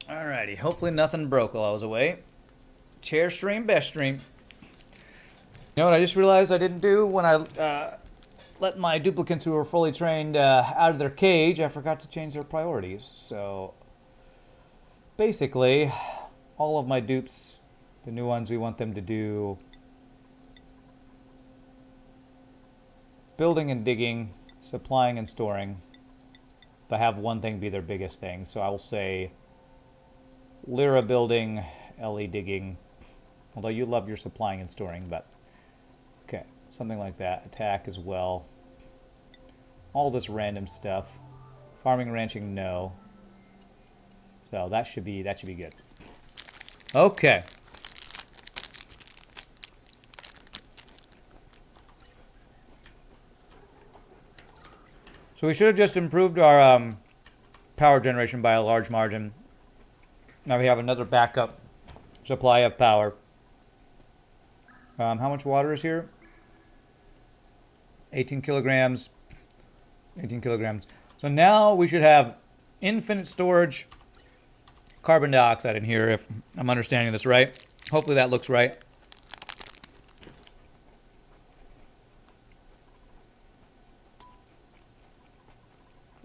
Alrighty, hopefully nothing broke while I was away. Chair stream, best stream. You know what I just realized I didn't do when I let my duplicants who were fully trained out of their cage? I forgot to change their priorities. So basically, all of my dupes, the new ones, we want them to do building and digging, supplying and storing, but have one thing be their biggest thing. So I will say Lyra building, LE digging, although you love your supplying and storing, but okay, something like that. Attack as well. All this random stuff. Farming, ranching, no. So that should be good. Okay. So we should have just improved our power generation by a large margin. Now we have another backup supply of power. How much water is here? 18 kilograms. 18 kilograms. So now we should have infinite storage carbon dioxide in here, if I'm understanding this right. Hopefully that looks right.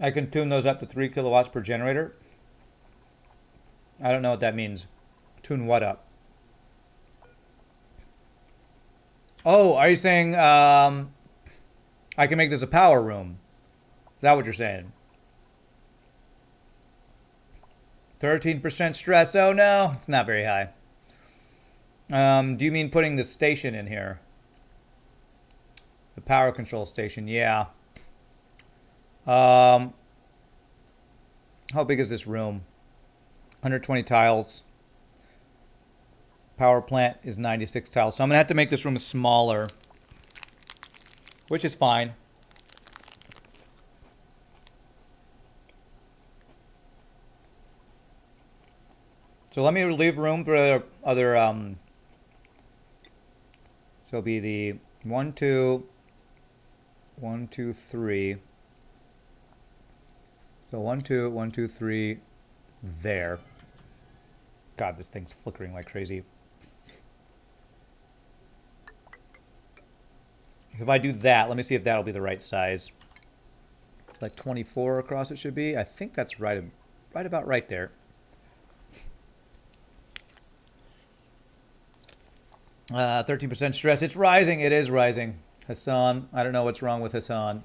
I can tune those up to 3 kilowatts per generator. I don't know what that means. Tune what up? Oh, are you saying I can make this a power room? Is that what you're saying? 13% stress. Oh no, it's not very high. Do you mean putting the station in here? The power control station, yeah. How big is this room? 120 tiles. Power plant is 96 tiles. So I'm going to have to make this room smaller, which is fine. So let me leave room for other, so it'll be the 1, 2, 1, 2, 3. So 1, 2, 1, 2, 3, there. God, this thing's flickering like crazy. If I do that, let me see if that'll be the right size. Like 24 across it should be. I think that's right about right there. Uh, 13% stress. It's rising. It is rising. Hassan, I don't know what's wrong with Hassan.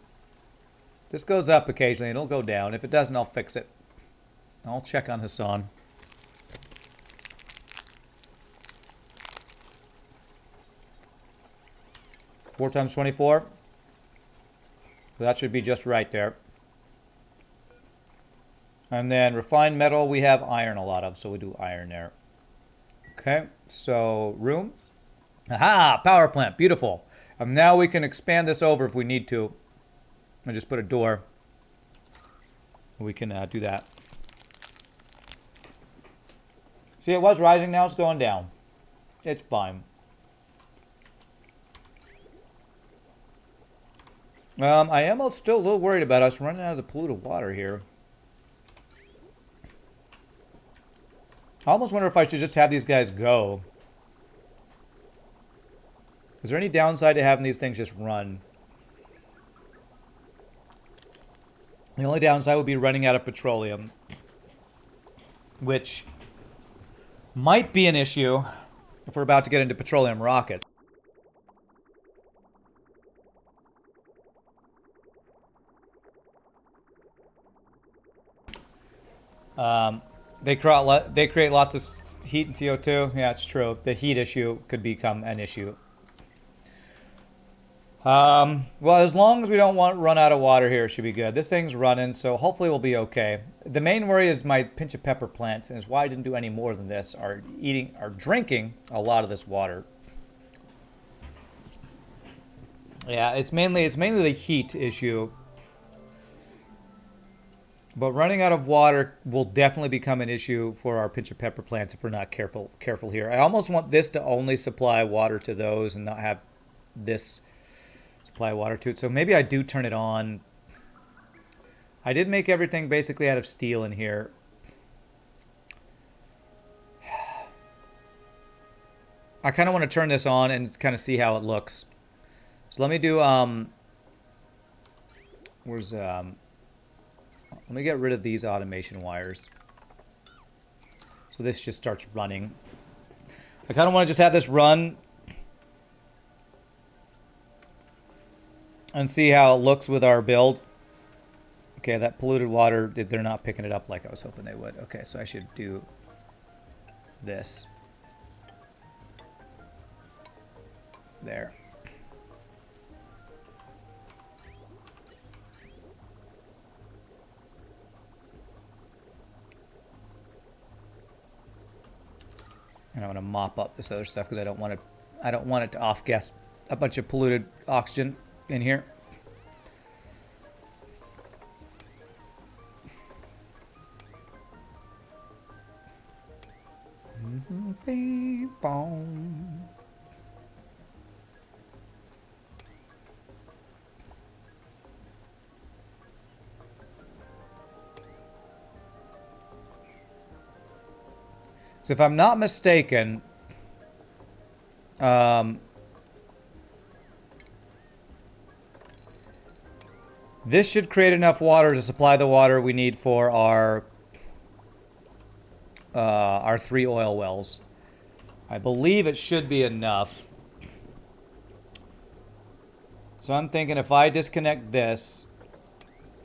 This goes up occasionally. It'll go down. If it doesn't, I'll fix it. I'll check on Hassan. Four times 24. So that should be just right there. And then refined metal, we have iron a lot of, so we do iron there. Okay, so room. Aha, power plant, beautiful. Now we can expand this over if we need to. And just put a door. We can do that. See, it was rising, now it's going down. It's fine. I am still a little worried about us running out of the polluted water here. I almost wonder if I should just have these guys go. Is there any downside to having these things just run? The only downside would be running out of petroleum, which might be an issue if we're about to get into petroleum rockets. They create lots of heat and CO2. Yeah, it's true. The heat issue could become an issue. Well, as long as we don't run out of water here, it should be good. This thing's running, so hopefully we'll be okay. The main worry is my pinch of pepper plants, and is why I didn't do any more than this, are drinking a lot of this water. Yeah, it's mainly the heat issue. But running out of water will definitely become an issue for our pinch of pepper plants if we're not careful here. I almost want this to only supply water to those and not have this supply water to it. So maybe I do turn it on. I did make everything basically out of steel in here. I kind of want to turn this on and kind of see how it looks. So let me do, where's, let me get rid of these automation wires. So this just starts running. I kind of want to just have this run and see how it looks with our build. Okay, that polluted water, they're not picking it up like I was hoping they would. Okay, so I should do this. There. And I'm gonna mop up this other stuff because I don't want it to off gas a bunch of polluted oxygen in here. So if I'm not mistaken, this should create enough water to supply the water we need for our 3 oil wells. I believe it should be enough. So I'm thinking if I disconnect this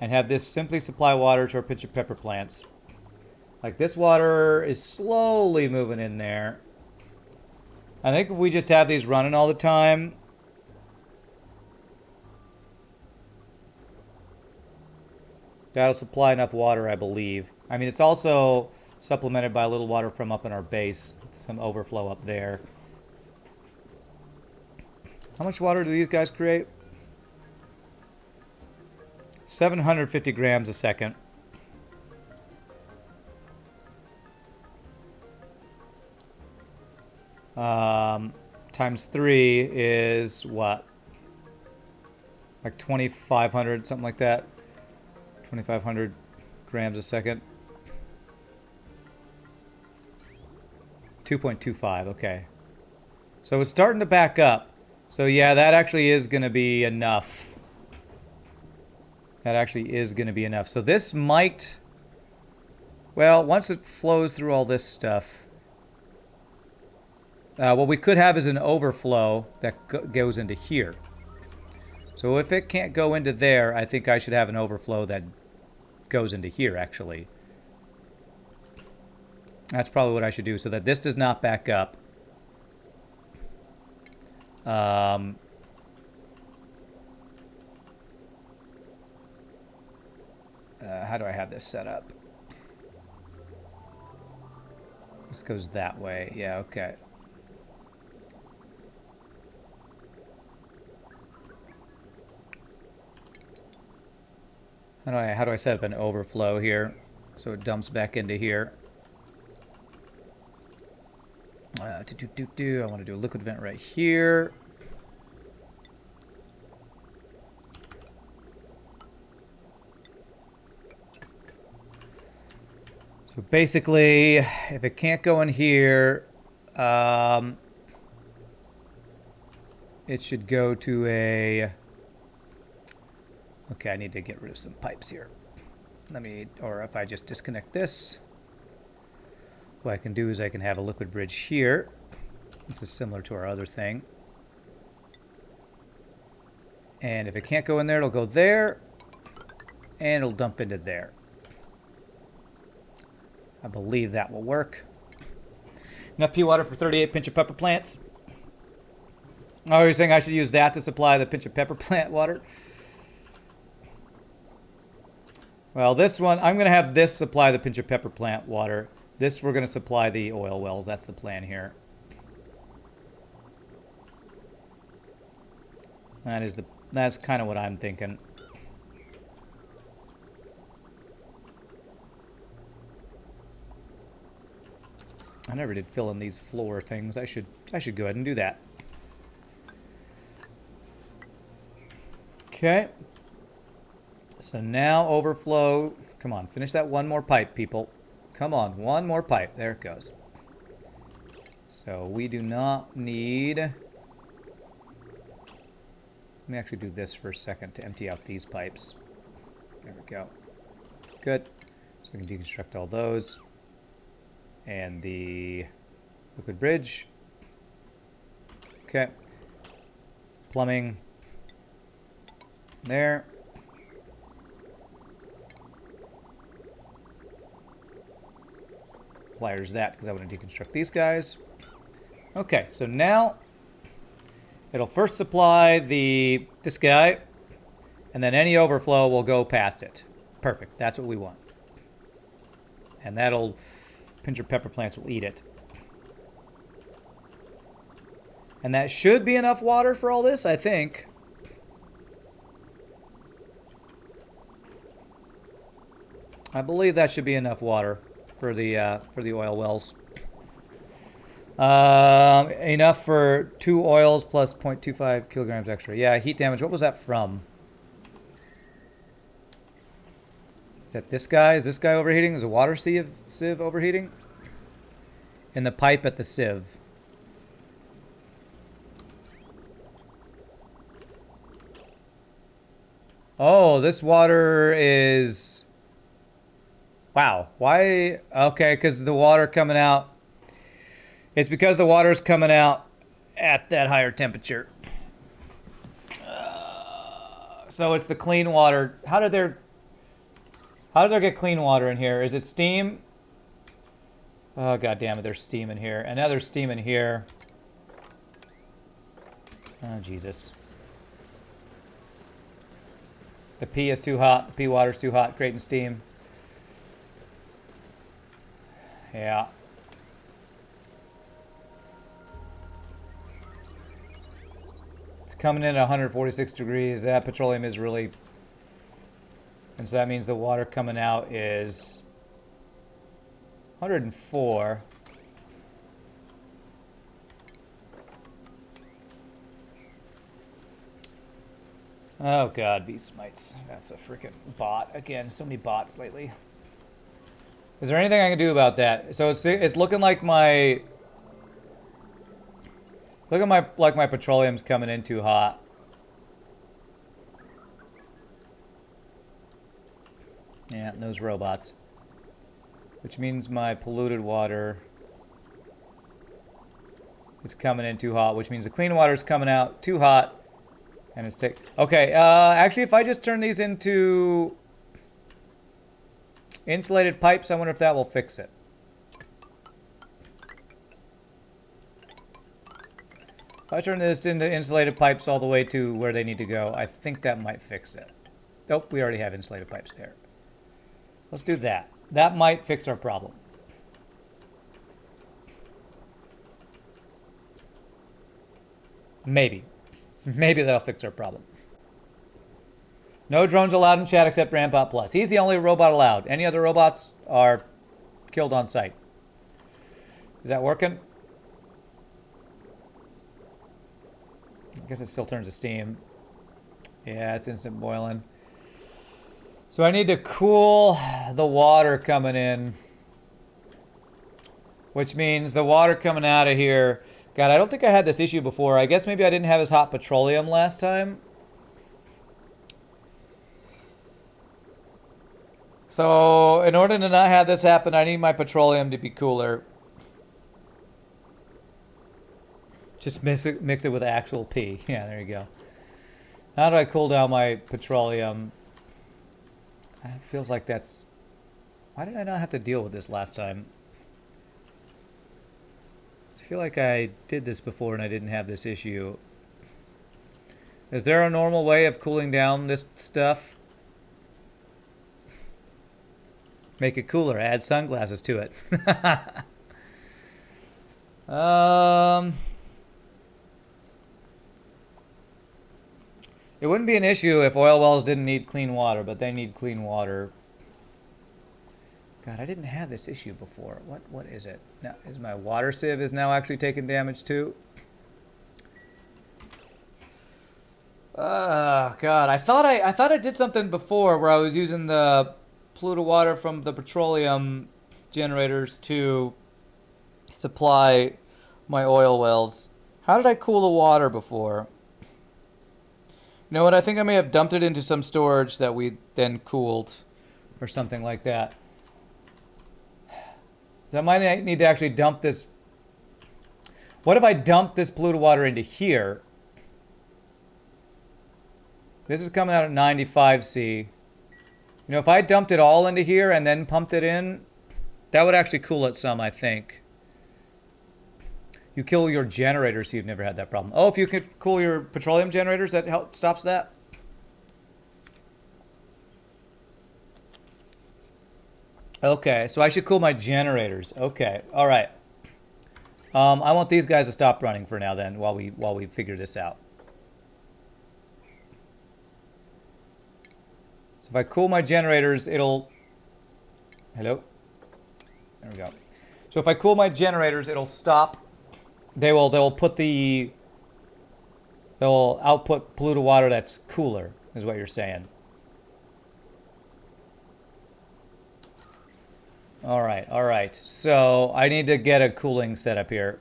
and have this simply supply water to our pinch of pepper plants, like this water is slowly moving in there. I think if we just have these running all the time, that'll supply enough water, I believe. I mean, it's also supplemented by a little water from up in our base, some overflow up there. How much water do these guys create? 750 grams a second. Times 3 is what? Like 2,500, something like that. 2,500 grams a second. 2.25, okay. So it's starting to back up. So yeah, that actually is going to be enough. That actually is going to be enough. So this might... Well, once it flows through all this stuff... what we could have is an overflow that goes into here. So if it can't go into there, I think I should have an overflow that goes into here, actually. That's probably what I should do, so that this does not back up. How do I have this set up? This goes that way. Yeah, okay. How do I set up an overflow here so it dumps back into here? I want to do a liquid vent right here. So basically, if it can't go in here, it should go to a... Okay, I need to get rid of some pipes here. Or if I just disconnect this, what I can do is I can have a liquid bridge here. This is similar to our other thing. And if it can't go in there, it'll go there, and it'll dump into there. I believe that will work. Enough pea water for 38 pinch of pepper plants. Oh, you're saying I should use that to supply the pinch of pepper plant water? Well, this one, I'm going to have this supply the pinch of pepper plant water. This, we're going to supply the oil wells. That's the plan here. That's kind of what I'm thinking. I never did fill in these floor things. I should go ahead and do that. Okay. So now overflow. Come on, finish that one more pipe, people. Come on, one more pipe. There it goes. So we do not need... Let me actually do this for a second to empty out these pipes. There we go. Good. So we can deconstruct all those. And the liquid bridge. Okay. Plumbing. There. Pliers that because I want to deconstruct these guys. Okay, so now it'll first supply this guy, and then any overflow will go past it. Perfect. That's what we want. And that'll... Pincher pepper plants will eat it. And that should be enough water for all this, I think. I believe that should be enough water for the oil wells. Enough for 2 oils plus 0.25 kilograms extra. Yeah, heat damage. What was that from? Is that this guy? Is this guy overheating? Is a water sieve overheating? In the pipe at the sieve. Oh, this water is... Wow. Why? Okay, because the water coming out... It's because the water's coming out at that higher temperature. So it's the clean water. How did there get clean water in here? Is it steam? Oh, god damn it, there's steam in here. And now there's steam in here. Oh, Jesus. The pee is too hot. The pee water's too hot, creating steam. Yeah. It's coming in at 146 degrees. That petroleum is really... And so that means the water coming out is 104. Oh god, beast mites. That's a freaking bot. Again, so many bots lately. Is there anything I can do about that? So it's looking like my... It's looking like my petroleum's coming in too hot. Yeah, those robots. Which means my polluted water is coming in too hot, which means the clean water is coming out too hot. And it's okay, actually, if I just turn these into insulated pipes, I wonder if that will fix it. If I turn this into insulated pipes all the way to where they need to go, I think that might fix it. Nope, we already have insulated pipes there. Let's do that. That might fix our problem. Maybe. Maybe that'll fix our problem. No drones allowed in chat except Rampot Plus. He's the only robot allowed. Any other robots are killed on sight. Is that working? I guess it still turns to steam. Yeah, it's instant boiling. So I need to cool the water coming in. Which means the water coming out of here... God, I don't think I had this issue before. I guess maybe I didn't have as hot petroleum last time. So, in order to not have this happen, I need my petroleum to be cooler. Just mix it with actual pee. Yeah, there you go. How do I cool down my petroleum? It feels like that's... Why did I not have to deal with this last time? I feel like I did this before and I didn't have this issue. Is there a normal way of cooling down this stuff? Make it cooler. Add sunglasses to it. It wouldn't be an issue if oil wells didn't need clean water, but they need clean water. God, I didn't have this issue before. What is it? Now, is my water sieve is now actually taking damage too? God, I thought I did something before where I was using the polluted water from the petroleum generators to supply my oil wells. How did I cool the water before? You know what? I think I may have dumped it into some storage that we then cooled or something like that. So I might need to actually dump this. What if I dump this polluted water into here? This is coming out at 95C. You know, if I dumped it all into here and then pumped it in, that would actually cool it some, I think. You kill your generators, so you've never had that problem. Oh, if you could cool your petroleum generators, that stops that? Okay, so I should cool my generators. Okay, all right. I want these guys to stop running for now then, while we figure this out. So if I cool my generators, it'll... Hello? There we go. So if I cool my generators, it'll stop. They'll output polluted water that's cooler, is what you're saying. All right. So I need to get a cooling setup here.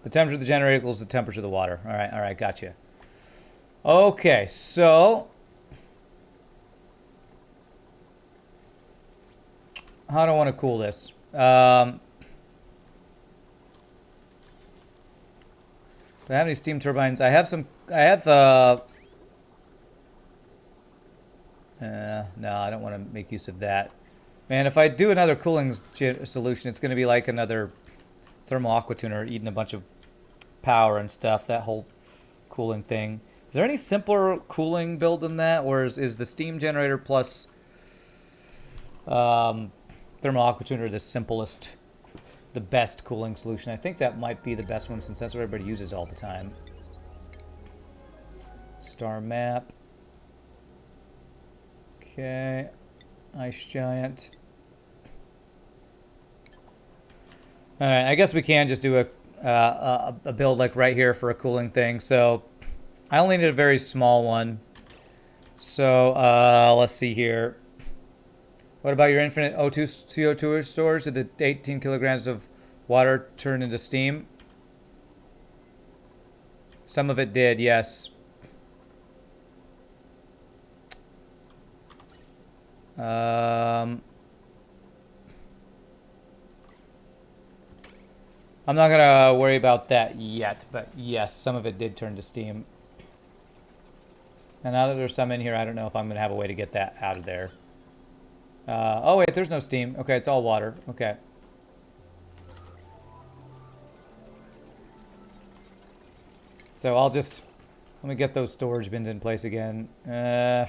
The temperature of the generator equals the temperature of the water. All right, gotcha. Okay, so how do I want to cool this? Do I have any steam turbines? I have some. No, I don't want to make use of that. Man, if I do another cooling solution, it's going to be like another thermal aqua tuner eating a bunch of power and stuff, that whole cooling thing. Is there any simpler cooling build than that? Or is the steam generator plus thermal aqua tuner the simplest, the best cooling solution? I think that might be the best one since that's what everybody uses all the time. Star map. Okay. Ice giant. All right, I guess we can just do a build like right here for a cooling thing. So I only need a very small one. So let's see here. What about your infinite O2 CO2 storage? Did the 18 kilograms of water turn into steam? Some of it did, yes. I'm not gonna worry about that yet, but yes, some of it did turn to steam. And now that there's some in here, I don't know if I'm gonna have a way to get that out of there. Oh wait, there's no steam. Okay, it's all water. Okay. So I'll just, let me get those storage bins in place again. I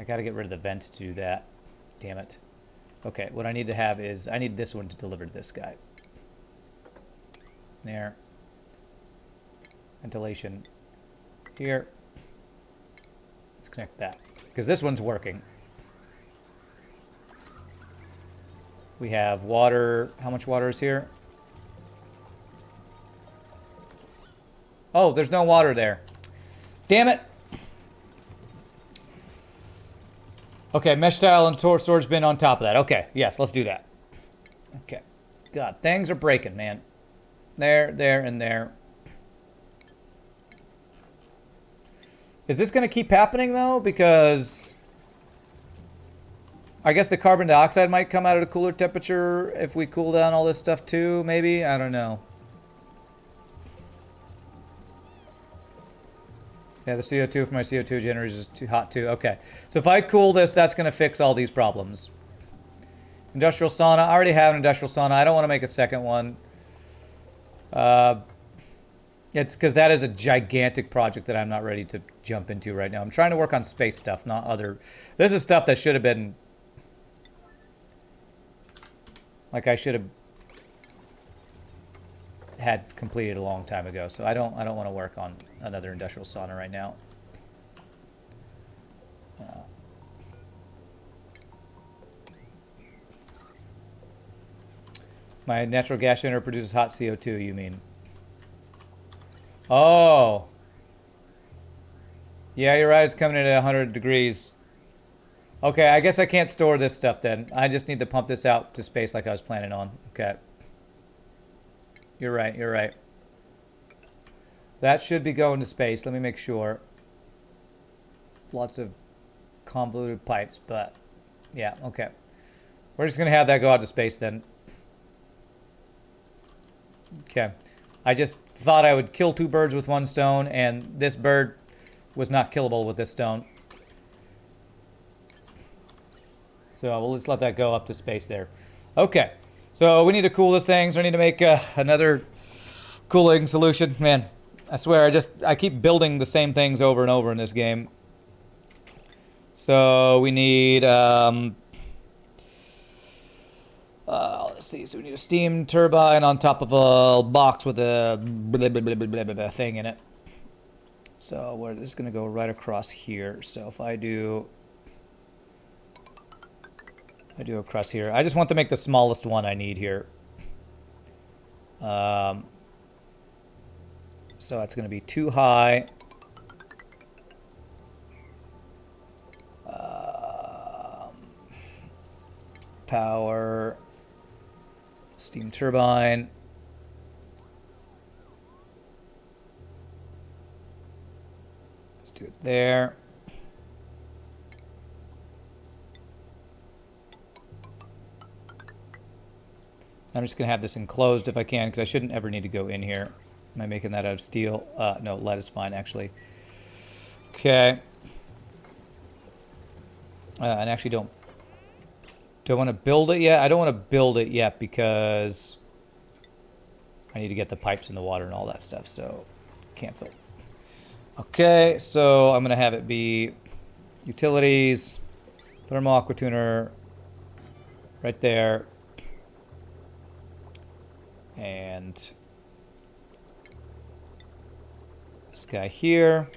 gotta get rid of the vent to do that. Damn it. Okay, what I need to have is, I need this one to deliver to this guy. There. Ventilation. Here. Let's connect that. Because this one's working. We have water. How much water is here? Oh, there's no water there. Damn it! Okay, mesh tile and storage bin on top of that. Okay, yes, let's do that. Okay. God, things are breaking, man. There, and there. Is this going to keep happening, though? Because I guess the carbon dioxide might come out at a cooler temperature if we cool down all this stuff, too, maybe? I don't know. Yeah, the CO2 for my CO2 generator is too hot, too. Okay. So if I cool this, that's going to fix all these problems. Industrial sauna. I already have an industrial sauna. I don't want to make a second one. It's because that is a gigantic project that I'm not ready to jump into right now. I'm trying to work on space stuff, not other... This is stuff that should have been... Like I should have had completed a long time ago. So I don't want to work on another industrial sauna right now. My natural gas generator produces hot CO2, you mean? Oh. Yeah, you're right. It's coming in at 100 degrees. Okay, I guess I can't store this stuff then. I just need to pump this out to space like I was planning on. Okay. You're right, you're right. That should be going to space. Let me make sure. Lots of convoluted pipes, but yeah, okay. We're just going to have that go out to space then. Okay. I just thought I would kill 2 birds with 1 stone, and this bird was not killable with this stone. So we'll just let that go up to space there. Okay. So we need to cool this thing, so I need to make another cooling solution. Man, I swear, I keep building the same things over and over in this game. So we need, let's see, so we need a steam turbine on top of a box with a blah, blah, blah, blah, blah, blah thing in it. So we're just going to go right across here. So if I do across here. I just want to make the smallest one I need here. So that's going to be too high. Power. Steam turbine. Let's do it there. I'm just going to have this enclosed if I can, because I shouldn't ever need to go in here. Am I making that out of steel? No, lead is fine, actually. Okay. And actually do I want to build it yet? I don't want to build it yet because I need to get the pipes in the water and all that stuff, so cancel. Okay, so I'm going to have it be utilities, thermal aqua tuner, right there. And this guy here.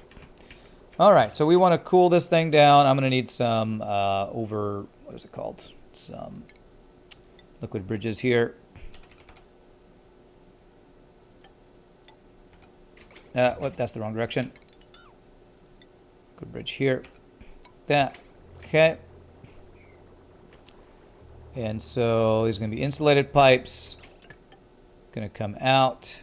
All right, so we want to cool this thing down. I'm going to need some what is it called? Some liquid bridges here. What? That's the wrong direction. Liquid bridge here. That. Okay. And so these are going to be insulated pipes. Going to come out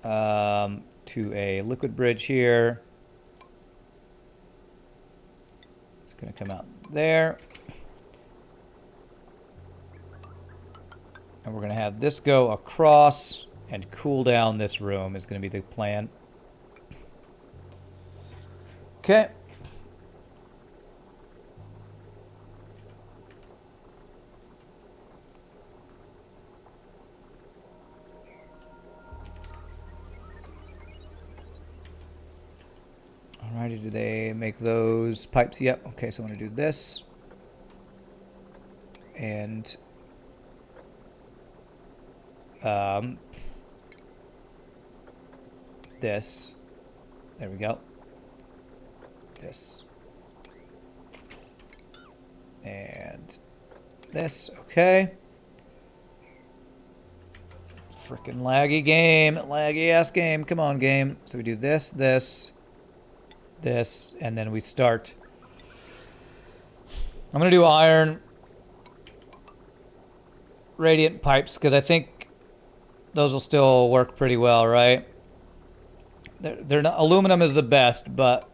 to a liquid bridge here. It's going to come out there. And we're going to have this go across and cool down this room is going to be the plan. Okay. Alrighty, do they make those pipes? Yep. Okay, so I'm going to do this. And this. There we go. This. And this. Okay. Frickin' laggy game. Laggy ass game. Come on, game. So we do this, this, this, and then we start. I'm going to do iron radiant pipes because I think those will still work pretty well, right? They're not, aluminum is the best, but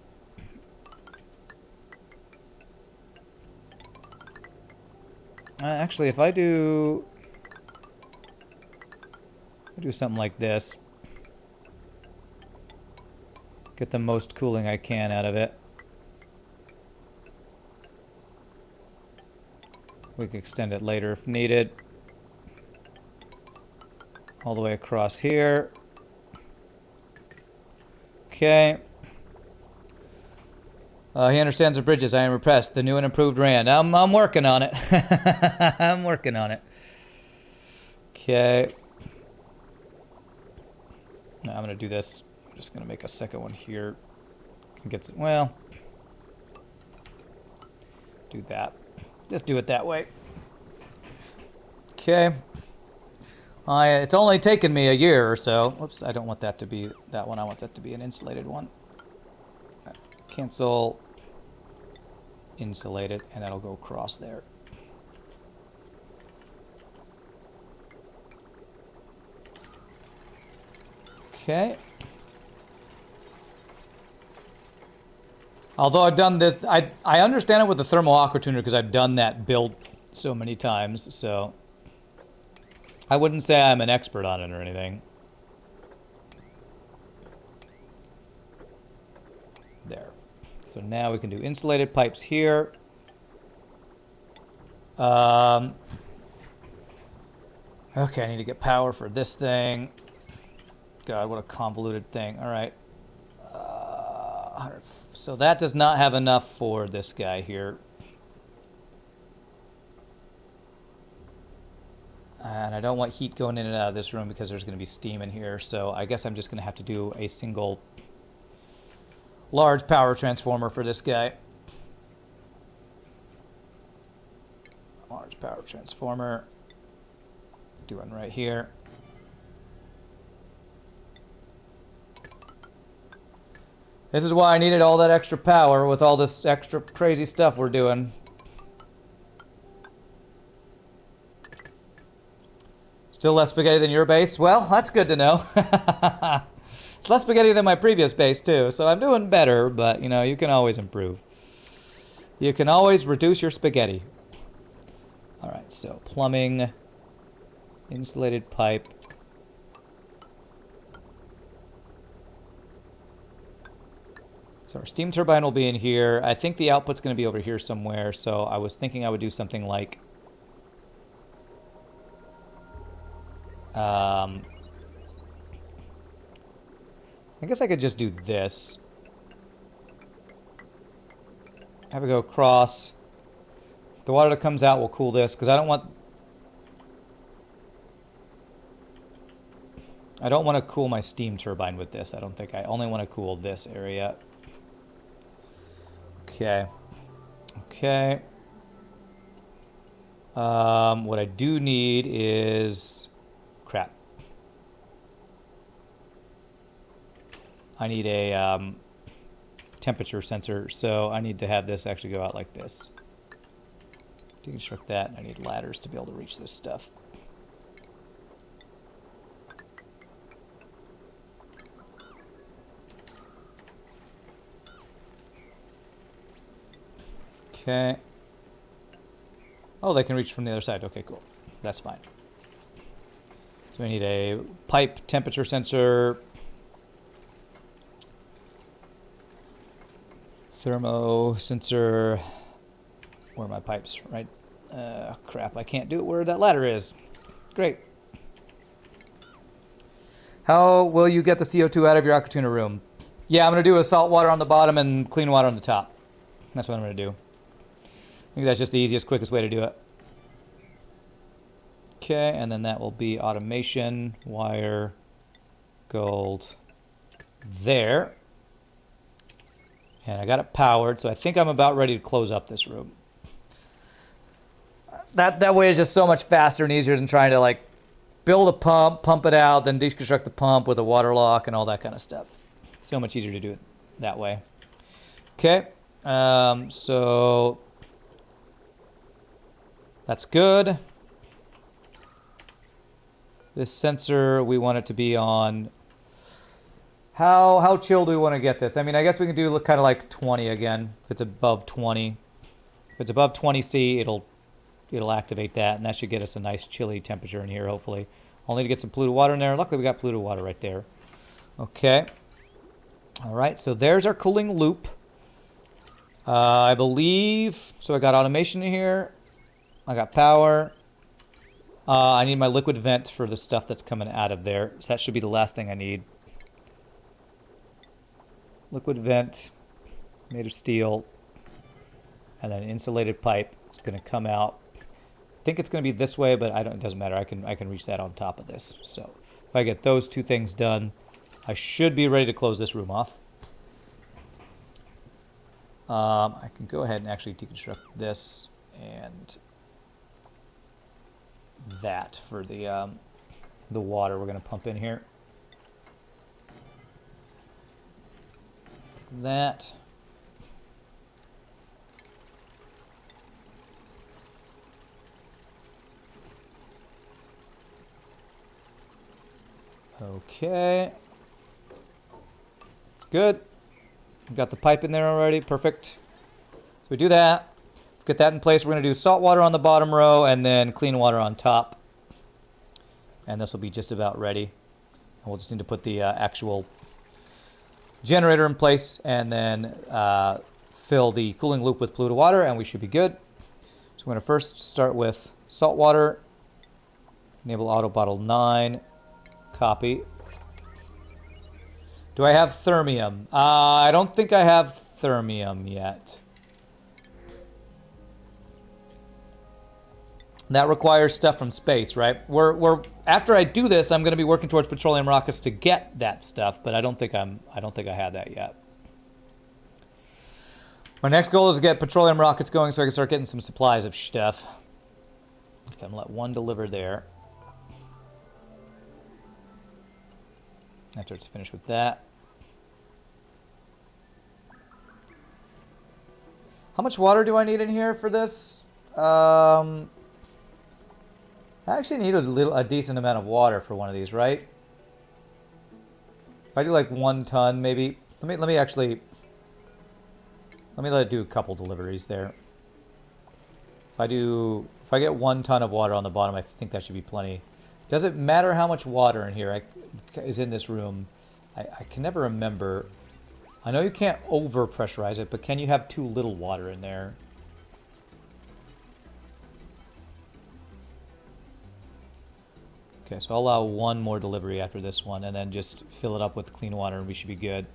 actually if I do something like this, get the most cooling I can out of it. We can extend it later if needed. All the way across here. Okay. He understands the bridges. I am impressed. The new and improved RAN. I'm working on it. I'm working on it. Okay. Now I'm gonna do this. I'm just gonna make a second one here. Can get some, well. Do that. Just do it that way. Okay. It's only taken me a year or so. Whoops, I don't want that to be that one. I want that to be an insulated one. Cancel. Insulated, and that'll go across there. Okay. Although I've done this, I understand it with the thermal aqua tuner because I've done that build so many times, so I wouldn't say I'm an expert on it or anything. There. So now we can do insulated pipes here. Okay, I need to get power for this thing. God, what a convoluted thing. All right. So that does not have enough for this guy here. And I don't want heat going in and out of this room because there's going to be steam in here. So I guess I'm just going to have to do a single large power transformer for this guy. Large power transformer. Do one right here. This is why I needed all that extra power with all this extra crazy stuff we're doing. Still less spaghetti than your base? Well, that's good to know. It's less spaghetti than my previous base, too. So I'm doing better, but, you know, you can always improve. You can always reduce your spaghetti. All right, so plumbing, insulated pipe. So our steam turbine will be in here. I think the output's going to be over here somewhere, so I was thinking I would do something like... I guess I could just do this. Have it go across. The water that comes out will cool this, because I don't want to cool my steam turbine with this. I don't think. I only want to cool this area. Okay. Okay. What I do need is... Crap. I need a temperature sensor, so I need to have this actually go out like this. Deconstruct that, and I need ladders to be able to reach this stuff. Okay. Oh, they can reach from the other side. Okay, cool. That's fine. So we need a pipe temperature sensor, thermo sensor. Where are my pipes? Right? Crap, I can't do it where that ladder is. Great. How will you get the CO2 out of your aqua tuner room? Yeah, I'm going to do a salt water on the bottom and clean water on the top. That's what I'm going to do. I think that's just the easiest, quickest way to do it. Okay, and then that will be automation, wire, gold, there. And I got it powered, so I think I'm about ready to close up this room. That way is just so much faster and easier than trying to like build a pump it out, then deconstruct the pump with a water lock and all that kind of stuff. So much easier to do it that way. Okay, so that's good. This sensor, we want it to be on... How chill do we want to get this? I mean, I guess we can do kind of like 20 again, if it's above 20. If it's above 20 C, it'll activate that, and that should get us a nice chilly temperature in here, hopefully. I'll need to get some polluted water in there. Luckily, we got polluted water right there. Okay. All right, so there's our cooling loop. I believe... So I got automation in here. I got power. I need my liquid vent for the stuff that's coming out of there. So that should be the last thing I need. Liquid vent, made of steel. And then an insulated pipe. It's going to come out. I think it's going to be this way, but it doesn't matter. I can reach that on top of this. So if I get those two things done, I should be ready to close this room off. I can go ahead and actually deconstruct this and that for the water we're going to pump in here. That. Okay. good. We've got the pipe in there already. Perfect. So we do that. Get that in place. We're going to do salt water on the bottom row and then clean water on top. And this will be just about ready. And we'll just need to put the actual generator in place and then fill the cooling loop with polluted water, and we should be good. So I'm going to first start with salt water. Enable auto bottle 9. Copy. Do I have thermium? I don't think I have thermium yet. That requires stuff from space, right? After I do this, I'm going to be working towards petroleum rockets to get that stuff, but I don't think I had that yet. My next goal is to get petroleum rockets going so I can start getting some supplies of stuff. Okay, I'm going to let one deliver there. After it's finished with that. How much water do I need in here for this? I actually need a decent amount of water for one of these, right? If I do like 1 ton, maybe. Let me let it do a couple deliveries there. If I get 1 ton of water on the bottom, I think that should be plenty. Does it matter how much water in here is in this room? I can never remember. I know you can't over pressurize it, but can you have too little water in there? Okay, so I'll allow 1 more delivery after this one, and then just fill it up with clean water, and we should be good.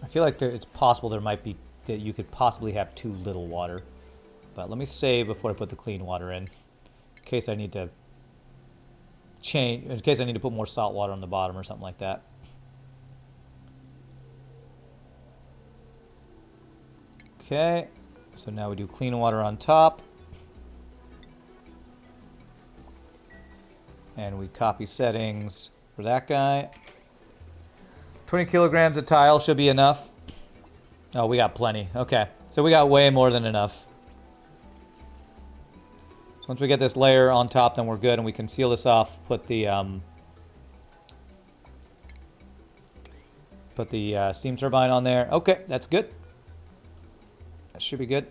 I feel like it's possible that you could possibly have too little water. But let me save before I put the clean water in case I need to put more salt water on the bottom or something like that. Okay, so now we do clean water on top. And we copy settings for that guy. 20 kilograms of tile should be enough. Oh, we got plenty. Okay, so we got way more than enough. So once we get this layer on top, then we're good, and we can seal this off, put the steam turbine on there. Okay, that's good. That should be good.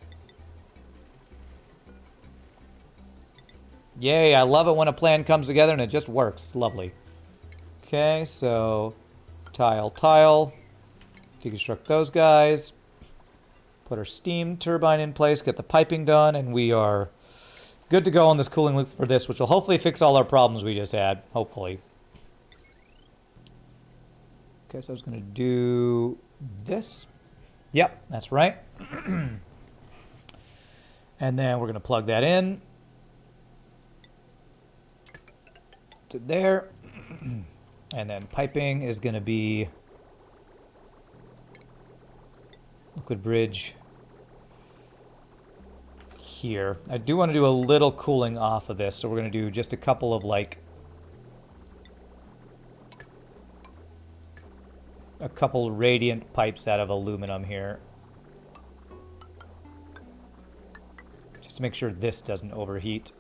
Yay, I love it when a plan comes together and it just works. It's lovely. Okay, so tile. Deconstruct those guys. Put our steam turbine in place, get the piping done, and we are good to go on this cooling loop for this, which will hopefully fix all our problems we just had. Hopefully. Okay, so I was going to do this. Yep, that's right. And then we're going to plug that in to there. And then piping is going to be liquid bridge here. I do want to do a little cooling off of this, so we're going to do just a couple of a couple radiant pipes out of aluminum here. Just to make sure this doesn't overheat.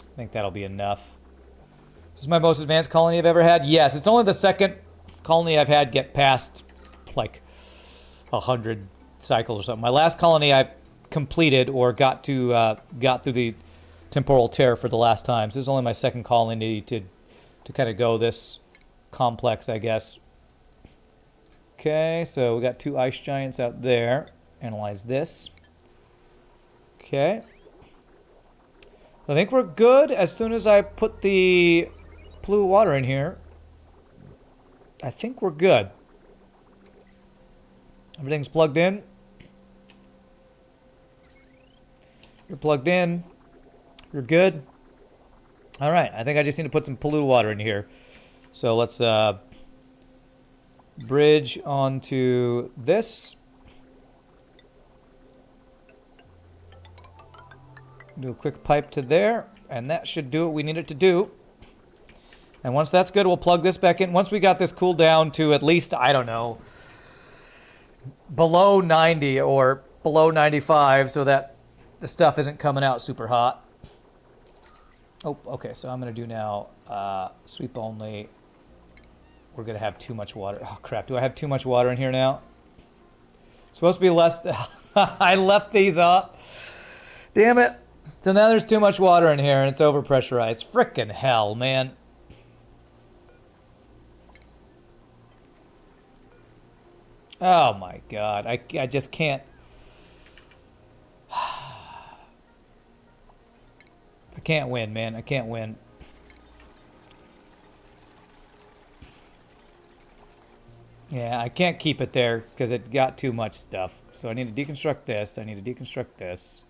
I think that'll be enough. This is my most advanced colony I've ever had. Yes, it's only the second colony I've had get past like 100 cycles or something. My last colony I've completed or got through the temporal tear for the last time. So this is only my second colony to kind of go this complex, I guess. Okay, so we got 2 ice giants out there. Analyze this. Okay. I think we're good. As soon as I put the blue water in here, I think we're good. Everything's plugged in. You're plugged in. You're good. All right, I think I just need to put some polluted water in here. So let's bridge onto this. Do a quick pipe to there, and that should do what we need it to do. And once that's good, we'll plug this back in. Once we got this cooled down to at least, I don't know, below 90 or below 95, so that the stuff isn't coming out super hot. Oh, okay, so I'm going to do now sweep only. We're going to have too much water. Oh, crap. Do I have too much water in here now? It's supposed to be less. I left these up. Damn it. So now there's too much water in here and it's overpressurized. Frickin' hell, man. Oh my god. I just can't. I can't win, man. I can't win. Yeah, I can't keep it there because it got too much stuff. So I need to deconstruct this. I need to deconstruct this.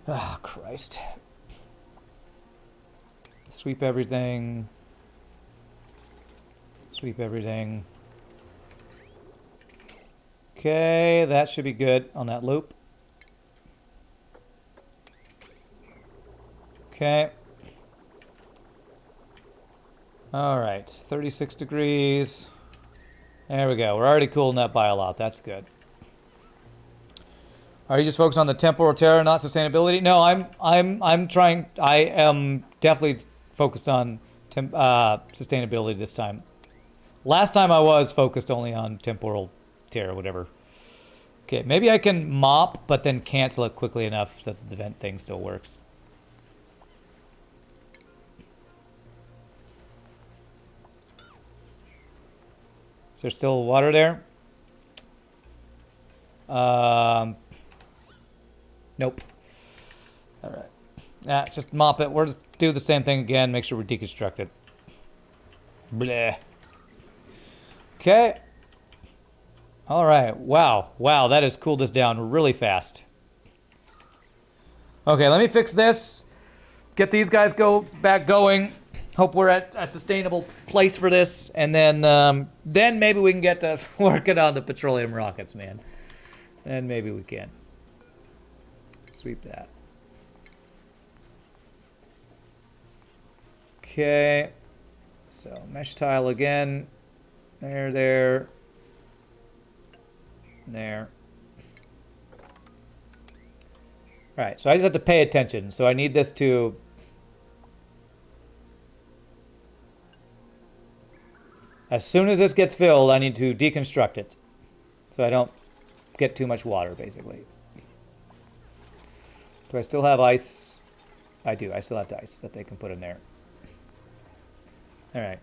Oh, Christ. Sweep everything. Sweep everything. Okay, that should be good on that loop. Okay. All right, 36 degrees. There we go. We're already cooling that bile out. That's good. Are you just focused on the temporal terror, not sustainability? No, I'm trying. I am definitely focused on sustainability this time. Last time I was focused only on temporal terror, whatever. Okay, maybe I can mop, but then cancel it quickly enough so that the vent thing still works. Is there still water there? Nope. All right. Just mop it. We'll just do the same thing again. Make sure we deconstruct it. Bleh. Okay. All right. Wow. Wow, that has cooled us down really fast. Okay, let me fix this. Get these guys back going. Hope we're at a sustainable place for this, and then maybe we can get to working on the petroleum rockets, man. And maybe we can. Sweep that. Okay. So mesh tile again. There. There. All right, so I just have to pay attention. So I need this to... As soon as this gets filled, I need to deconstruct it. So I don't get too much water, basically. Do I still have ice? I do. I still have ice that they can put in there. All right.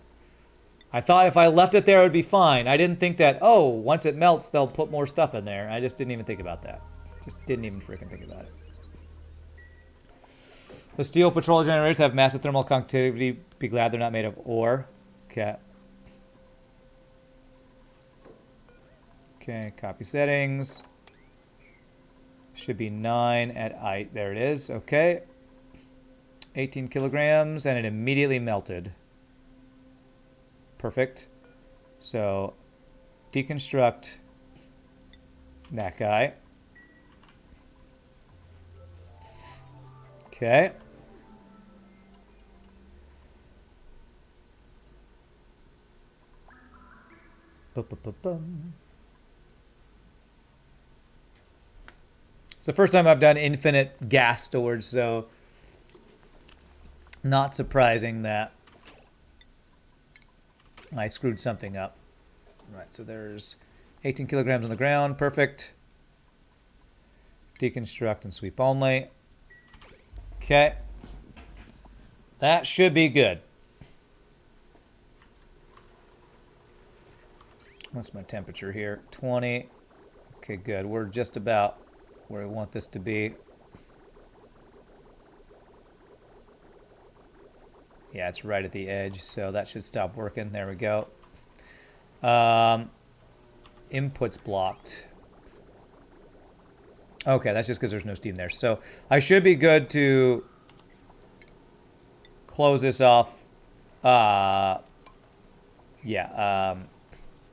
I thought if I left it there, it would be fine. I didn't think that, oh, once it melts, they'll put more stuff in there. I just didn't even think about that. Just didn't even freaking think about it. The steel petroleum generators have massive thermal conductivity. Be glad they're not made of ore. Okay. Okay, copy settings. Should be 9 at I. There it is. Okay. 18 kilograms, and it immediately melted. Perfect. So, deconstruct that guy. Okay. It's the first time I've done infinite gas storage, so not surprising that I screwed something up. All right, so there's 18 kilograms on the ground. Perfect. Deconstruct and sweep only. Okay. That should be good. What's my temperature here? 20. Okay, good. We're just about where we want this to be. Yeah, it's right at the edge, so that should stop working. There we go. Inputs blocked. Okay, that's just because there's no steam there. So I should be good to close this off.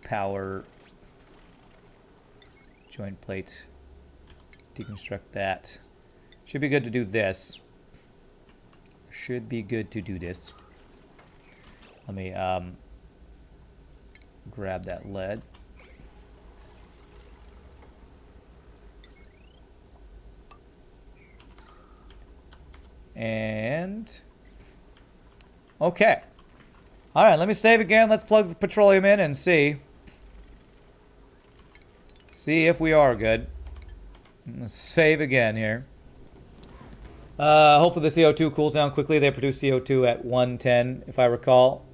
Power joint plate. Deconstruct that. Should be good to do this. Should be good to do this. Let me grab that lead. And... okay. Alright, let me save again. Let's plug the petroleum in and see. See if we are good. Let's save again here. Hopefully the CO2 cools down quickly. They produce CO2 at 110, if I recall.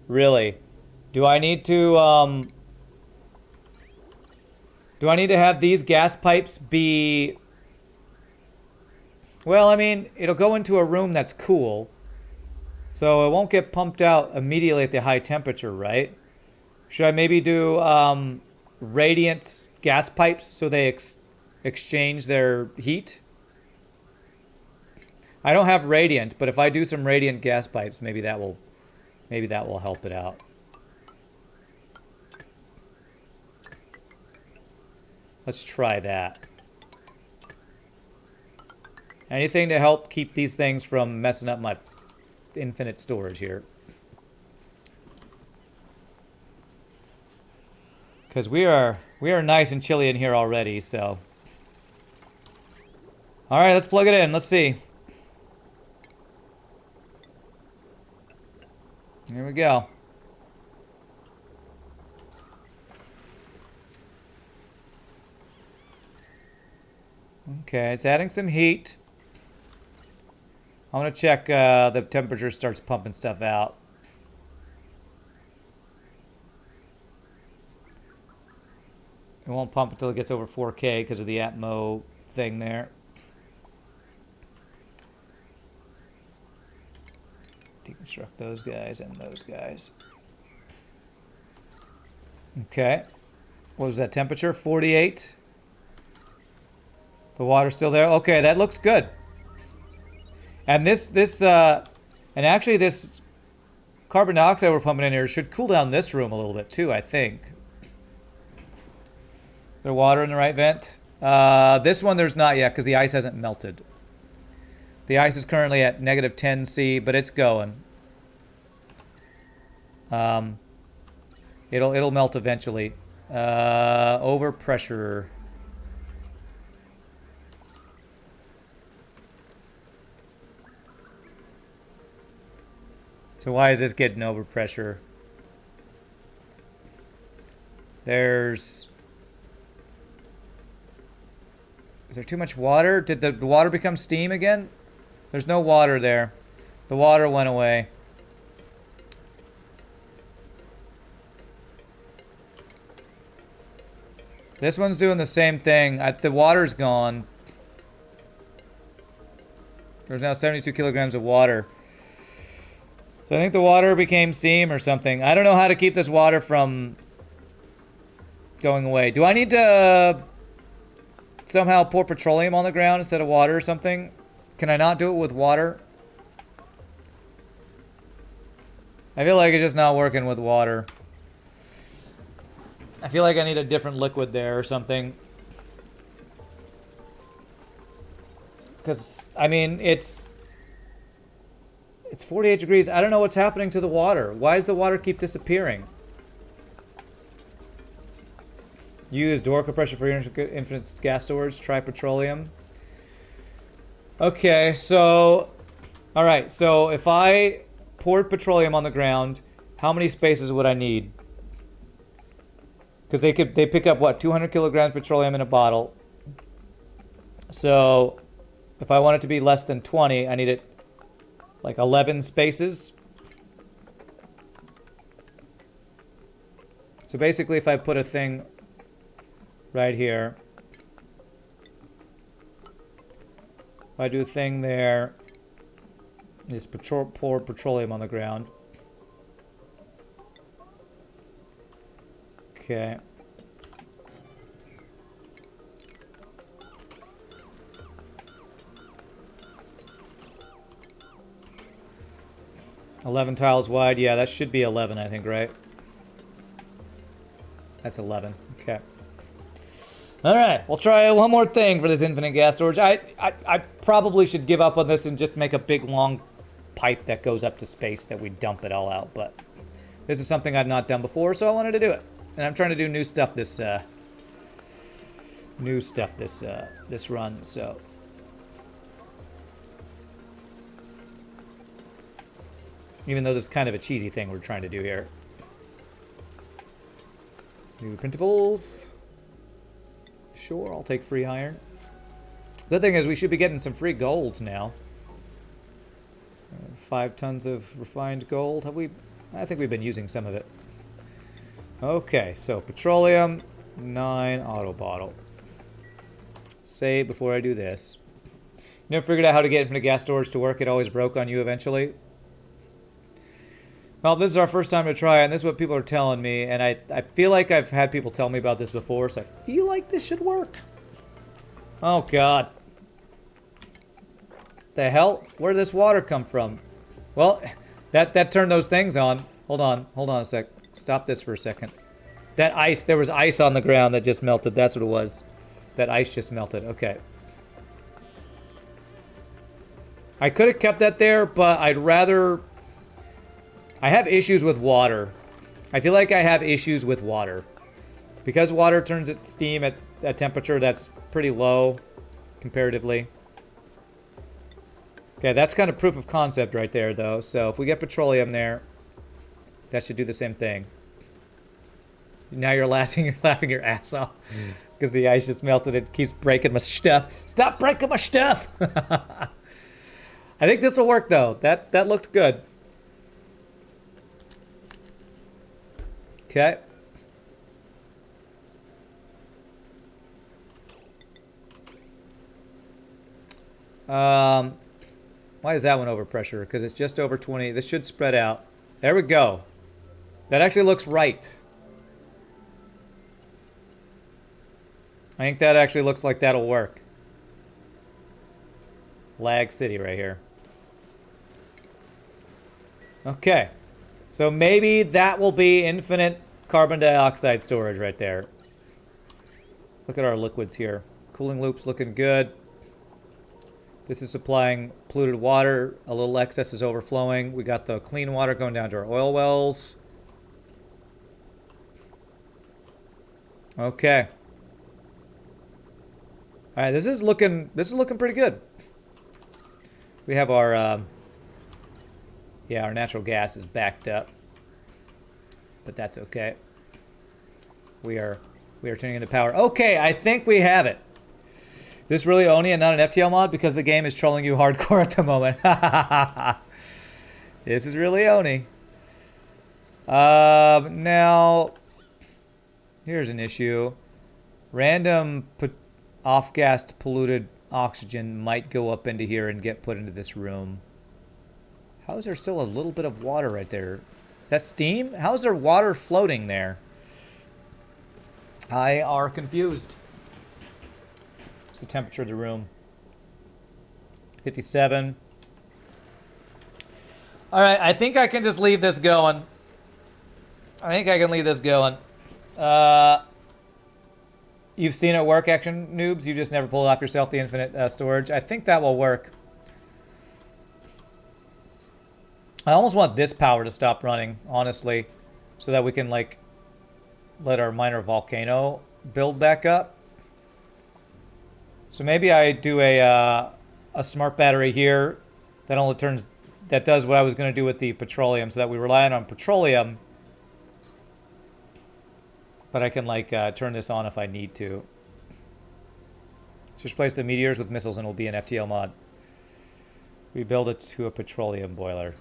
Really? Do I need to have these gas pipes be... well, I mean, it'll go into a room that's cool. So it won't get pumped out immediately at the high temperature, right? Should I maybe do radiant gas pipes so they exchange their heat? I don't have radiant, but if I do some radiant gas pipes, maybe that will help it out. Let's try that. Anything to help keep these things from messing up my infinite storage here. Because we are nice and chilly in here already, so. Alright, let's plug it in. Let's see. Here we go. Okay, it's adding some heat. I want to check the temperature starts pumping stuff out. It won't pump until it gets over 4K because of the Atmo thing there. Deconstruct those guys and those guys. Okay. What was that temperature? 48. The water's still there. Okay, that looks good. And and actually this carbon dioxide we're pumping in here should cool down this room a little bit too, I think. Is there water in the right vent? This one there's not yet because the ice hasn't melted. The ice is currently at negative 10 C, but it's going. It'll melt eventually. Overpressure. So why is this getting overpressure? Is there too much water? Did the water become steam again? There's no water there. The water went away. This one's doing the same thing. The water's gone. There's now 72 kilograms of water. So I think the water became steam or something. I don't know how to keep this water from going away. Do I need to somehow pour petroleum on the ground instead of water or something? Can I not do it with water? I feel like it's just not working with water. I feel like I need a different liquid there or something. Because, I mean, it's 48 degrees. I don't know what's happening to the water. Why does the water keep disappearing? Use door compression for infinite gas storage. Try petroleum. Okay, so... alright, so if I poured petroleum on the ground, how many spaces would I need? Because they pick up, what, 200 kilograms of petroleum in a bottle. So, if I want it to be less than 20, I need it like 11 spaces. So basically if I put a thing right here, if I do a thing there, just pour petroleum on the ground. Okay. $11 tiles wide. Yeah, that should be 11, I think, right? That's 11. Okay. All right, we'll try one more thing for this infinite gas storage. I probably should give up on this and just make a big, long pipe that goes up to space that we dump it all out. But this is something I've not done before, so I wanted to do it. And I'm trying to do new stuff this run, so... Even though this is kind of a cheesy thing we're trying to do here. New printables. Sure, I'll take free iron. Good thing is we should be getting some free gold now. 5 tons of refined gold. Have we? I think we've been using some of it. Okay, so petroleum, 9 auto bottle. Save before I do this. You never figured out how to get infinite gas storage to work? It always broke on you eventually. Well, this is our first time to try it, and this is what people are telling me, and I feel like I've had people tell me about this before, so I feel like this should work. Oh, God. The hell? Where did this water come from? Well, that turned those things on. Hold on a sec. Stop this for a second. That ice, there was ice on the ground that just melted. That's what it was. That ice just melted. Okay. I could have kept that there, but I'd rather... I have issues with water. I feel like I have issues with water. Because water turns its steam at a temperature that's pretty low, comparatively. Okay, that's kind of proof of concept right there, though. So if we get petroleum there, that should do the same thing. Now you're laughing your ass off. Because the ice just melted. It keeps breaking my stuff. Stop breaking my stuff! I think this will work, though. That looked good. Okay. Why is that one over pressure? Because it's just over 20. This should spread out. There we go. That actually looks right. I think that actually looks like that'll work. Lag City right here. Okay. So maybe that will be infinite carbon dioxide storage right there. Let's look at our liquids here. Cooling loop's looking good. This is supplying polluted water. A little excess is overflowing. We got the clean water going down to our oil wells. Okay. All right, this is looking pretty good. We have our our natural gas is backed up. But that's okay. We are turning into power. Okay, I think we have it. This really Oni and not an FTL mod because the game is trolling you hardcore at the moment. This is really Oni. Now, here's an issue. Random off-gassed polluted oxygen might go up into here and get put into this room. How is there still a little bit of water right there? Is that steam? How is there water floating there? I are confused. What's the temperature of the room? 57. All right, I think I can just leave this going. You've seen it work, Action Noobs. You just never pull off yourself the infinite storage. I think that will work. I almost want this power to stop running, honestly, so that we can, like, let our minor volcano build back up. So maybe I do a smart battery here that does what I was going to do with the petroleum, so that we rely on petroleum, but I can, like, turn this on if I need to. Just replace the meteors with missiles and it'll be an FTL mod. We build it to a petroleum boiler.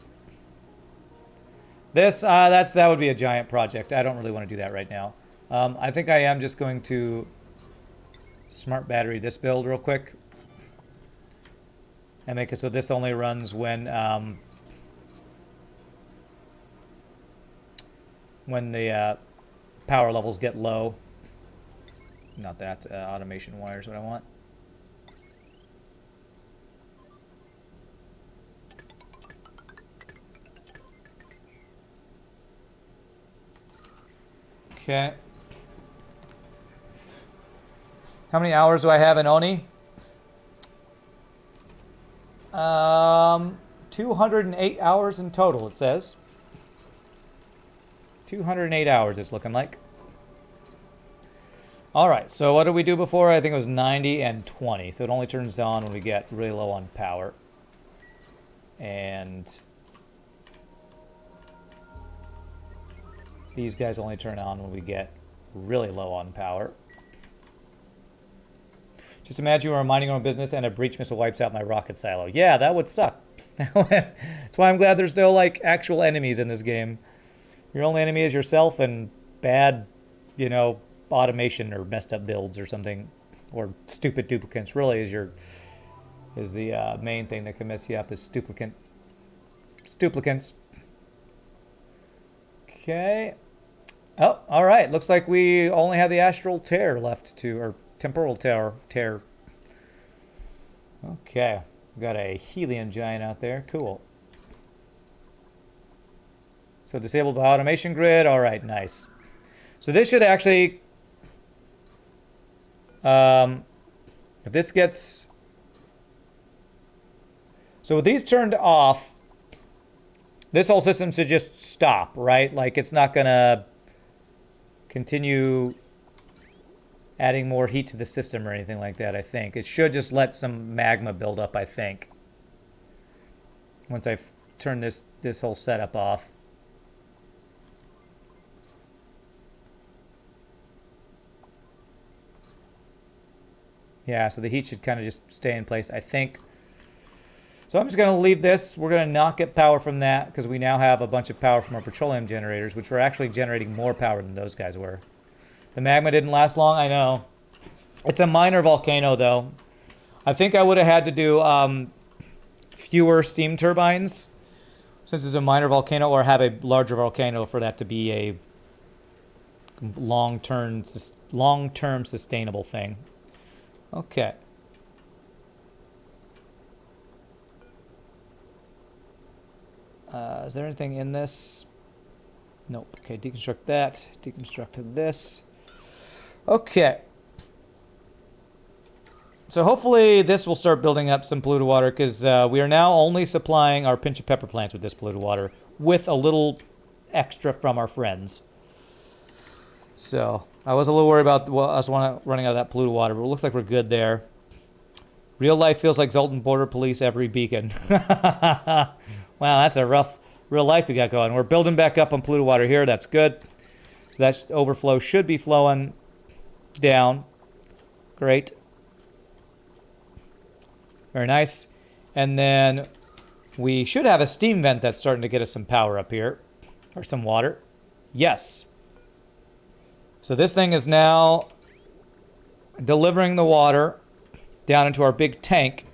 That would be a giant project. I don't really want to do that right now. I think I am just going to smart battery this build real quick and make it so this only runs when the power levels get low. Not that automation wire is what I want. Okay. How many hours do I have in Oni? 208 hours in total, it says. 208 hours it's looking like. Alright, so what did we do before? I think it was 90 and 20. So it only turns on when we get really low on power. And These guys only turn on when we get really low on power. Just imagine we're minding our own business and a breach missile wipes out my rocket silo. Yeah, that would suck. That's why I'm glad there's no, like, actual enemies in this game. Your only enemy is yourself and bad, you know, automation or messed up builds or something. Or stupid duplicates, really, is the main thing that can mess you up, is stuplicants. Okay. Oh, all right. Looks like we only have the astral tear left to, or temporal tear. Okay. We got a Helium giant out there. Cool. So disabled by automation grid. All right, nice. So this should actually, if this gets, so with these turned off, this whole system should just stop, right? Like, it's not going to continue adding more heat to the system or anything like that, I think. It should just let some magma build up, I think, once I turn this whole setup off. Yeah, so the heat should kind of just stay in place, I think. So I'm just going to leave this. We're going to not get power from that because we now have a bunch of power from our petroleum generators, which were actually generating more power than those guys were. The magma didn't last long, I know. It's a minor volcano, though. I think I would have had to do fewer steam turbines since it's a minor volcano, or have a larger volcano for that to be a long-term sustainable thing. Okay. Is there anything in this? Nope. Okay, deconstruct that. Deconstruct this. Okay. So hopefully this will start building up some polluted water, because we are now only supplying our pinch of pepper plants with this polluted water, with a little extra from our friends. So I was a little worried about us running out of that polluted water, but it looks like we're good there. Real life feels like Zoltan Border Police every beacon. Wow, that's a rough real life we got going. We're building back up on polluted water here. That's good. So that overflow should be flowing down. Great. Very nice. And then we should have a steam vent that's starting to get us some power up here. Or some water. Yes. So this thing is now delivering the water down into our big tank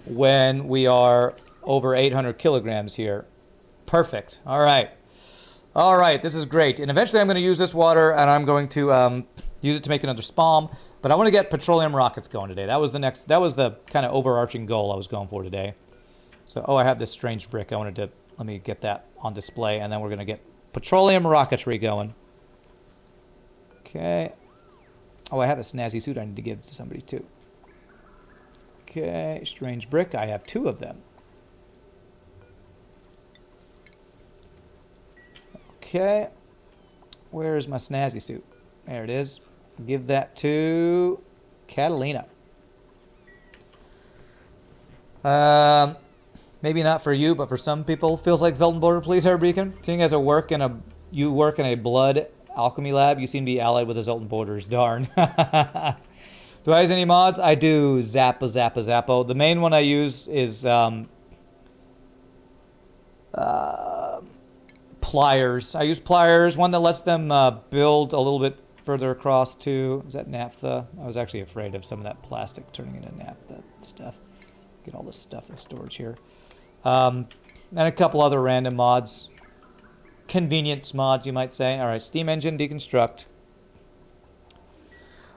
when we are over 800 kilograms here. Perfect. All right. All right, this is great. And eventually I'm going to use this water, and I'm going to use it to make another spalm. But I want to get petroleum rockets going today. That was the kind of overarching goal I was going for today. So, oh, I have this strange brick. Let me get that on display, and then we're going to get petroleum rocketry going. Okay. Oh, I have a snazzy suit I need to give to somebody too. Okay, strange brick. I have 2 of them. Okay. Where is my snazzy suit? There it is. Give that to Catalina. Maybe not for you, but for some people, feels like Zoltan Border Police Air Beacon. Seeing as you work in a blood alchemy lab, you seem to be allied with the Zoltan Borders. Darn. Do I use any mods? I do. Zappo. The main one I use is pliers. I use pliers, one that lets them build a little bit further across too. Is that naphtha? I was actually afraid of some of that plastic turning into naphtha stuff. Get all this stuff in storage here. And a couple other random mods. Convenience mods, you might say. All right, steam engine deconstruct.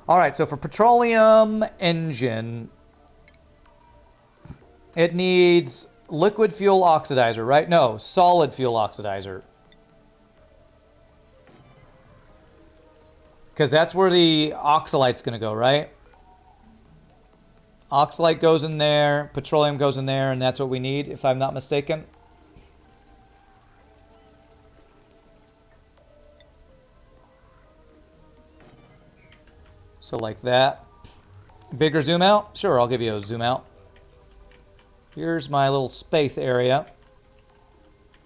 All right, so for petroleum engine, it needs liquid fuel oxidizer, right? No, solid fuel oxidizer. Because that's where the oxalite's going to go, right? Oxalite goes in there, petroleum goes in there, and that's what we need, if I'm not mistaken. So like that. Bigger zoom out? Sure, I'll give you a zoom out. Here's my little space area.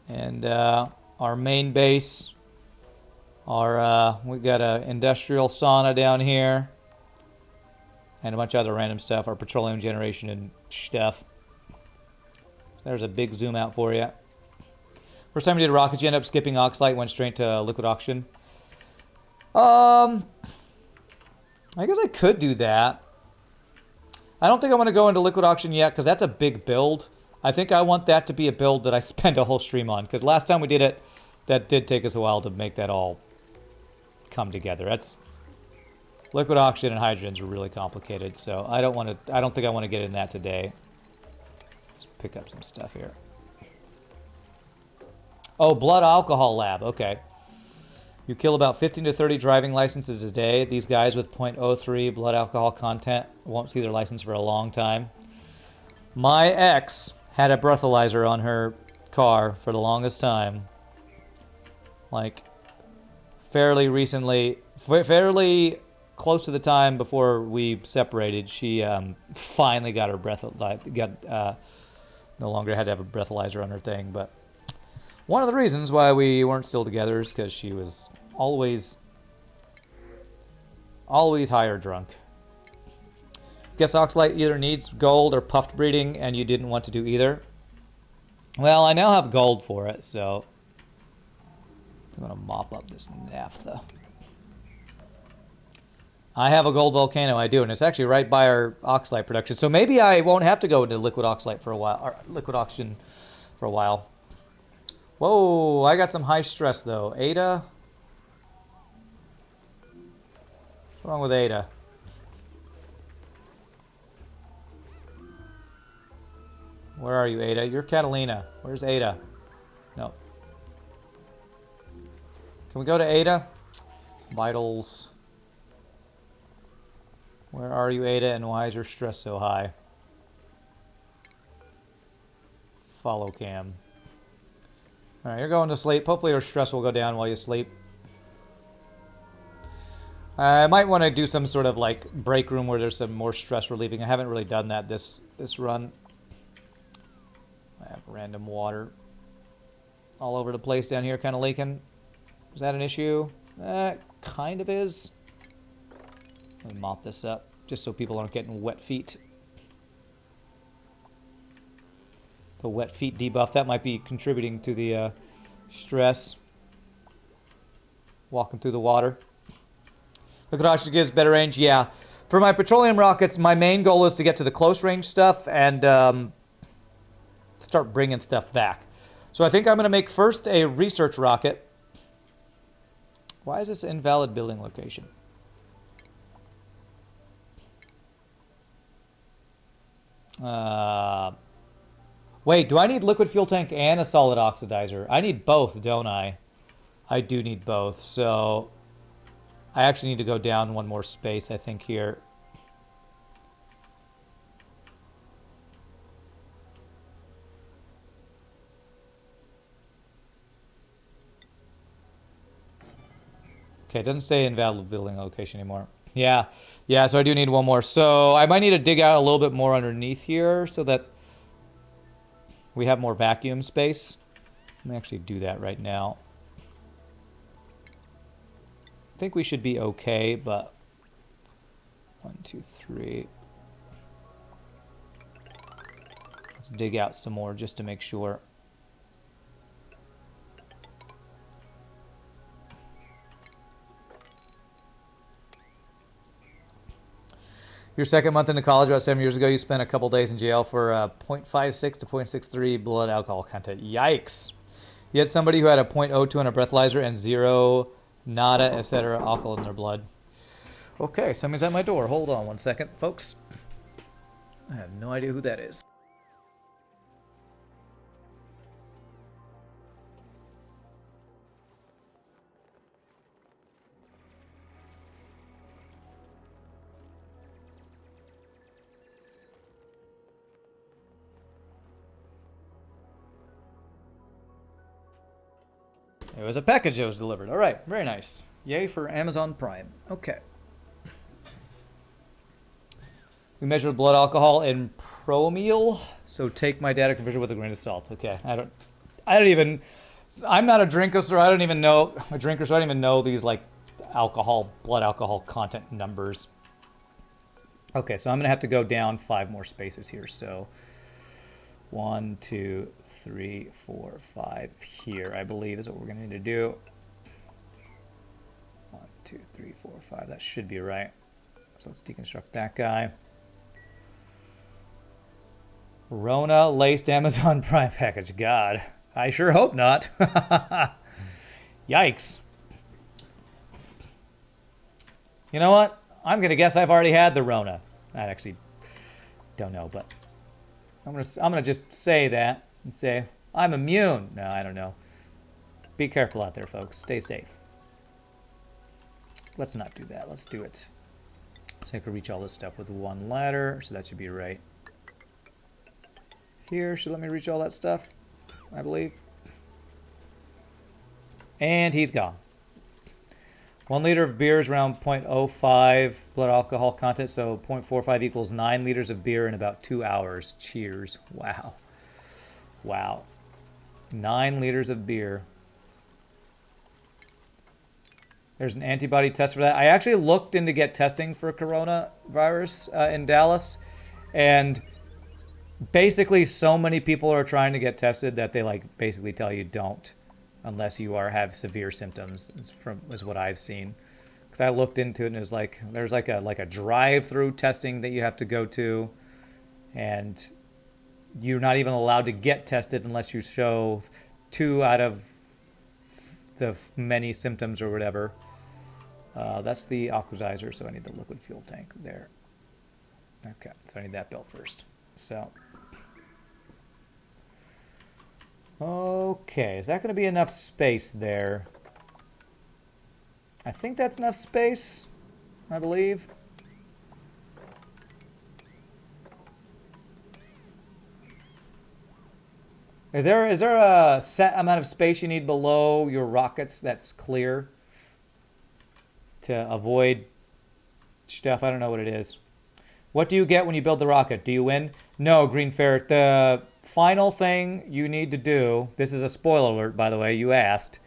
And our main base We got a industrial sauna down here. And a bunch of other random stuff. Our petroleum generation and stuff. There's a big zoom out for you. First time we did rockets, you end up skipping Oxlite, went straight to liquid oxygen. I guess I could do that. I don't think I want to go into liquid oxygen yet, because that's a big build. I think I want that to be a build that I spend a whole stream on, because last time we did it, that did take us a while to make that all come together. That's liquid oxygen and hydrogens are really complicated, so I don't think I want to get in that today. Let's pick up some stuff here. Oh, blood alcohol lab. Okay. You kill about 15 to 30 driving licenses a day. These guys with .03 blood alcohol content won't see their license for a long time. My ex had a breathalyzer on her car for the longest time. Like, fairly recently, fairly close to the time before we separated, she finally got her no longer had to have a breathalyzer on her thing, but one of the reasons why we weren't still together is because she was always high or drunk. Guess Oxlite either needs gold or puffed breeding, and you didn't want to do either. Well, I now have gold for it, so I'm going to mop up this naphtha. I have a gold volcano, I do, and it's actually right by our Oxlite production. So maybe I won't have to go into liquid Oxlite for a while, or liquid oxygen for a while. Whoa, I got some high stress though. Ada? What's wrong with Ada? Where are you, Ada? You're Catalina. Where's Ada? No. Can we go to Ada? Vitals. Where are you, Ada, and why is your stress so high? Follow cam. Alright, you're going to sleep. Hopefully your stress will go down while you sleep. I might want to do some sort of like break room where there's some more stress relieving. I haven't really done that this run. I have random water all over the place down here, kind of leaking. Is that an issue? Kind of is. Let me mop this up, just so people aren't getting wet feet. The wet feet debuff, that might be contributing to the stress. Walking through the water. Liquid oxygen gives better range, yeah. For my petroleum rockets, my main goal is to get to the close range stuff and start bringing stuff back. So I think I'm going to make first a research rocket. Why is this invalid building location? Wait, do I need liquid fuel tank and a solid oxidizer? I need both, don't I? I do need both, so I actually need to go down one more space, I think, here. Okay, it doesn't say invalid building location anymore. Yeah, so I do need one more. So I might need to dig out a little bit more underneath here so that we have more vacuum space. Let me actually do that right now. I think we should be okay, but 1, 2, 3. Let's dig out some more just to make sure. Your second month into college, about 7 years ago, you spent a couple days in jail for 0.56 to 0.63 blood alcohol content. Yikes. You had somebody who had a 0.02 on a breathalyzer and 0, nada, etc. alcohol in their blood. Okay, somebody's at my door. Hold on one second, folks. I have no idea who that is. It was a package that was delivered. All right, very nice. Yay for Amazon Prime. Okay. We measured blood alcohol in promille, so take my data conversion with a grain of salt. Okay, I don't even. I'm not a drinker, so I don't even know these like blood alcohol content numbers. Okay, so I'm gonna have to go down 5 more spaces here. So 1, 2, 3, 4, 5 here, I believe, is what we're gonna need to do. 1, 2, 3, 4, 5. That should be right. So let's deconstruct that guy. Rona laced Amazon Prime package. God, I sure hope not. Yikes. You know what? I'm gonna guess I've already had the Rona. I actually don't know, but I'm gonna just say that and say I'm immune. No, I don't know. Be careful out there, folks. Stay safe. Let's not do that. Let's do it. So I can reach all this stuff with 1 ladder, so that should be right. Here should let me reach all that stuff, I believe. And he's gone. 1 liter of beer is around 0.05 blood alcohol content, so 0.45 equals 9 liters of beer in about 2 hours. Cheers. Wow. Wow. 9 liters of beer. There's an antibody test for that. I actually looked into get testing for coronavirus in Dallas, and basically so many people are trying to get tested that they like basically tell you don't unless you have severe symptoms, is what I've seen. Because I looked into it and it was like there's like a drive-through testing that you have to go to, and you're not even allowed to get tested unless you show 2 out of the many symptoms or whatever. That's the aquadizer, so I need the liquid fuel tank there. Okay, so I need that built first. So, okay, is that going to be enough space there? I think that's enough space, I believe. Is there a set amount of space you need below your rockets that's clear to avoid stuff? I don't know what it is. What do you get when you build the rocket? Do you win? No, Green Ferret. The final thing you need to do, this is a spoiler alert, by the way, you asked.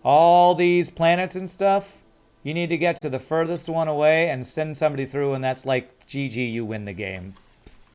All these planets and stuff, you need to get to the furthest one away and send somebody through, and that's like GG, you win the game.